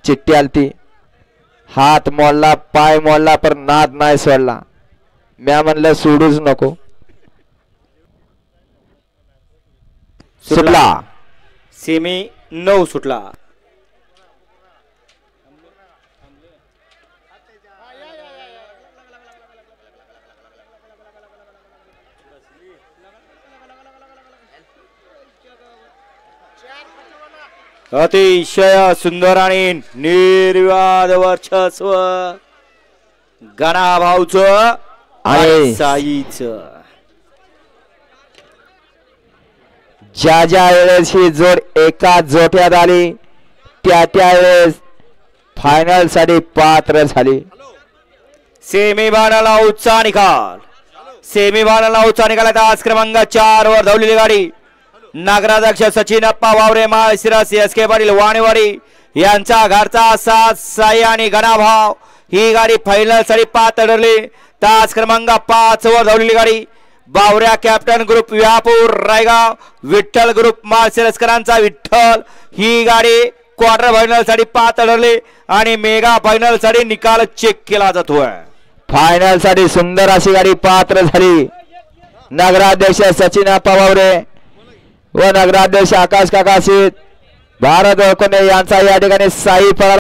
चिठ्ठी आलती, हात मोडला पाय मोडला पण नाद नाही सोडला. म्या म्हणलं सोडूच नको. सुटला सेमी 9 सुटला. अतिशय सुंदर आणि निर्विवाद वर्चस्व गणाभाऊचं आणि साईचं. ज्या ज्या वेळेस ही जोड एका जोट्यात आली त्या वेळेस फायनल साठी पात्र झाली. सेमीफायनल आउटचा निकाल. सेमीफायनल आउटचा निकाल. आज क्रमांक 4 वर धावलेली गाडी नगराध्यक्ष सचिन अप्पा वावरे माळशिरस एसके पाटील वाणीवाडी यांचा घरचा साथ साई आणि गणाभाव ही गाडी फायनल साठी पात्र ठरली. तास क्रमांक 5 वर धावलेली गाडी बावऱ्या captain group Vihapur Raigaon Vitthal group माळशिरसकरांचा विठ्ठल ही गाडी क्वार्टर फायनल साठी पात्र ठरली आणि मेगा फायनल साठी निकाल चेक केला जातोय. फायनल साठी सुंदर अशी गाडी पात्र झाली. नगराध्यक्ष सचिन अप्पा वावरे व नगराध्यक्ष आकाश काका सीत भारत ओळखणे यांचा या ठिकाणी साई